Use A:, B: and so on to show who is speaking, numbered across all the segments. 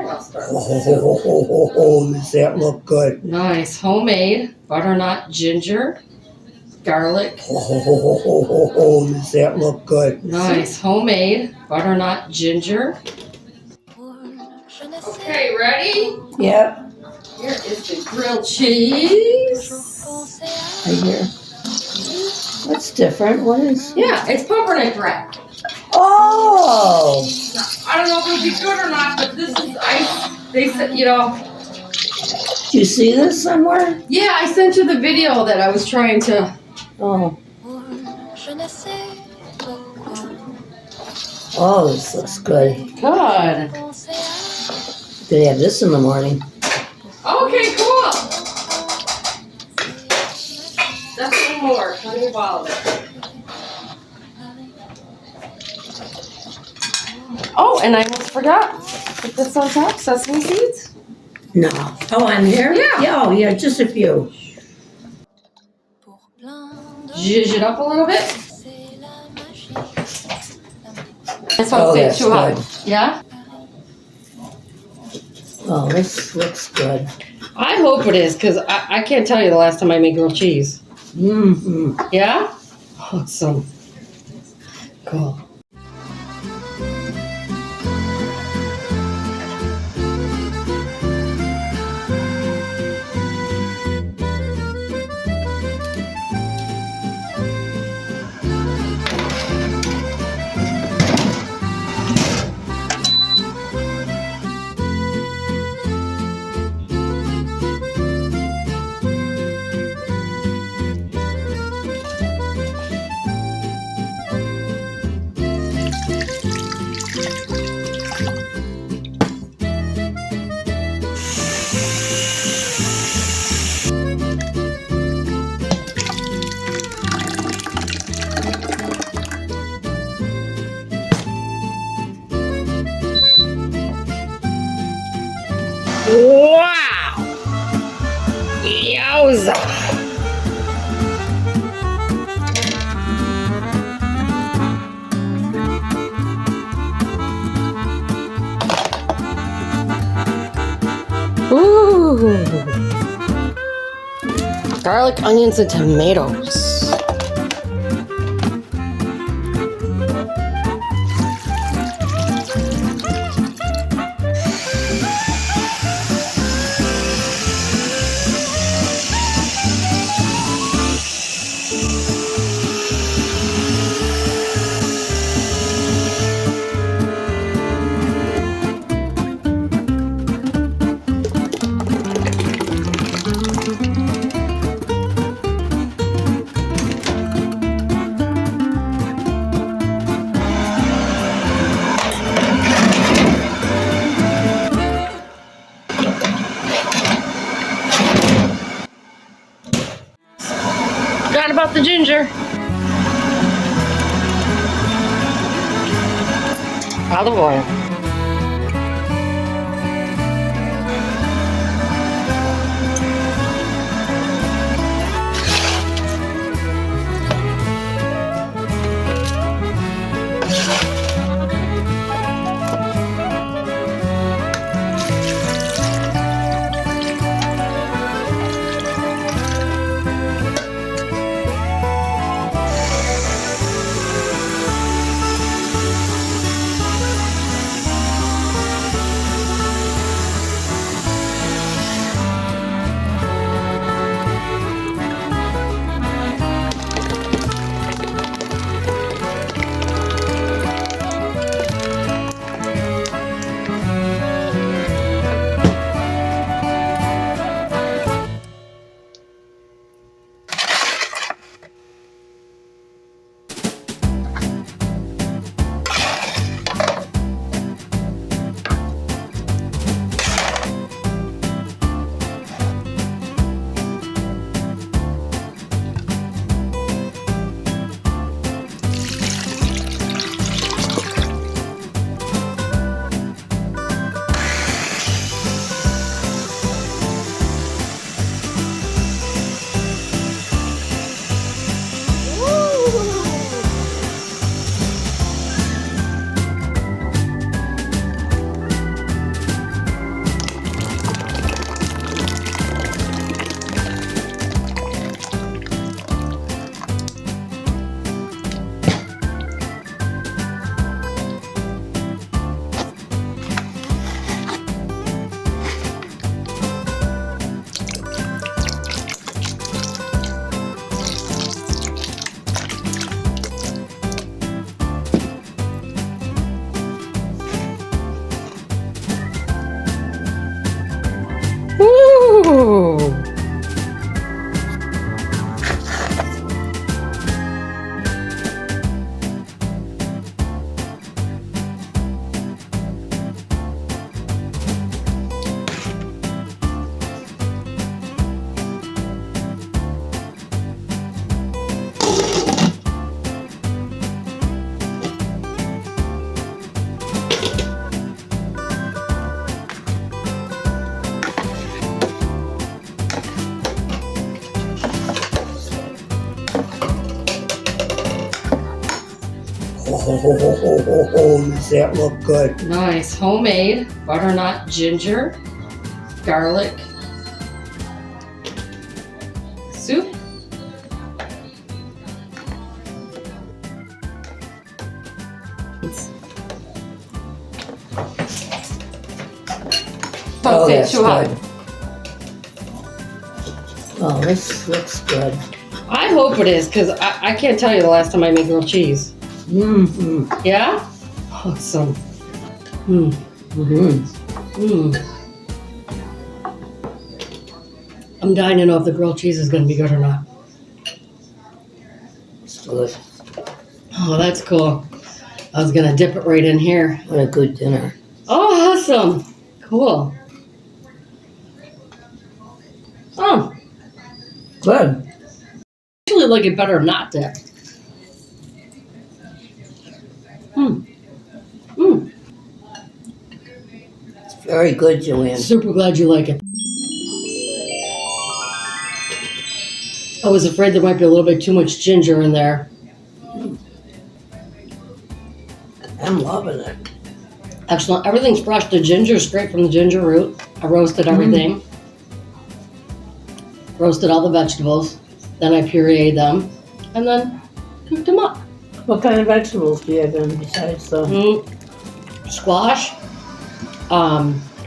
A: I'll start.
B: Oh, does that look good?
A: Nice. Homemade butternut ginger, garlic.
B: Oh, does that look good?
A: Nice. Homemade butternut ginger. Okay, ready?
B: Yep.
A: Here is the grilled cheese.
B: Right here. What's different? What is?
A: Yeah, it's pumpernickel wrap.
B: Oh!
A: I don't know if it'll be good or not, but this is they said, you know.
B: Do you see this somewhere?
A: Yeah, I sent you the video that I was trying to.
B: Oh. Oh, this looks good.
A: Good.
B: Could have this in the morning.
A: Okay, cool. Definitely more. Plenty of olive. Oh, and I almost forgot. Put this on top, sesame seeds.
B: No. Oh, on here?
A: Yeah.
B: Oh, yeah, just a few.
A: Zhuzh it up a little bit. That's what
B: Oh,
A: I'm saying,
B: that's
A: too hot.
B: good.
A: Yeah?
B: Oh, this looks good.
A: I hope it is, because I can't tell you the last time I made grilled cheese.
B: Mm-hmm.
A: Yeah? Awesome. Cool. Wow! Yowza! Ooh! Garlic, onions, and tomatoes. Forgot about the ginger. Olive oil.
B: Oh, does that look good?
A: Nice. Homemade butternut, ginger, garlic soup.
B: Oh,
A: say it
B: that's
A: too hot.
B: good. Oh, this looks good.
A: I hope it is, because I can't tell you the last time I made grilled cheese.
B: Mm-hmm.
A: Yeah? Awesome. Mm.
B: Mm-hmm.
A: Mm. I'm dying to know if the grilled cheese is going to be good or not.
B: It's delicious.
A: Oh, that's cool. I was going to dip it right in here.
B: What a good dinner.
A: Oh, awesome. Cool. Oh,
B: Good.
A: I actually like it better not dip. Mm. Mm.
B: Very good, JoAnne.
A: Super glad you like it. I was afraid there might be a little bit too much ginger in there.
B: I'm loving it.
A: Excellent. Everything's fresh. The ginger's straight from the ginger root. I roasted everything. Roasted all the vegetables. Then I pureed them. And then cooked them up.
B: What kind of vegetables do you have in besides the...
A: Squash.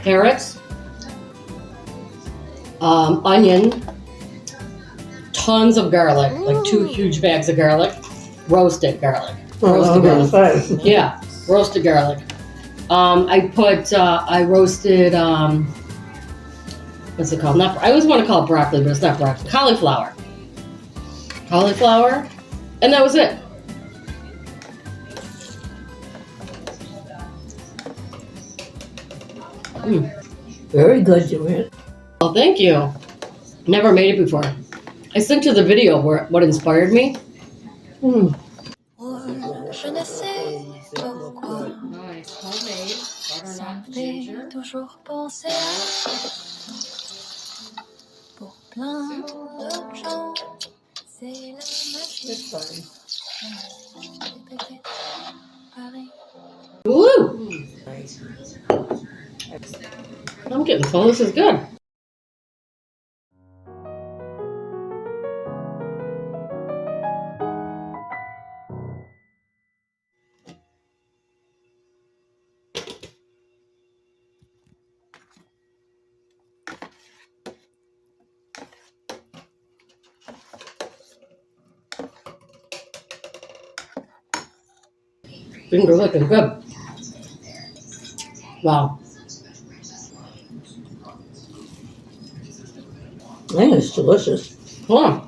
A: Carrots. Onion. Tons of garlic. Like 2 huge bags of garlic. Roasted garlic. Roasted garlic. Yeah, roasted garlic. I roasted, what's it called? I always want to call it broccoli, but it's not broccoli. Cauliflower. And that was it.
B: Very good, JoAnne.
A: Well, thank you. Never made it before. I sent you the video where what inspired me.
C: Je ne sais pourquoi
A: Nice, homemade
C: ça
A: butternut,
C: me
A: ginger.
C: fait toujours penser à pour plein d'autres gens. C'est la magie.
B: It's fine.
C: Paris.
A: Woo!
B: Nice.
A: I'm getting full. This is good. Things are looking good. Wow.
B: I think it's delicious.
A: Huh.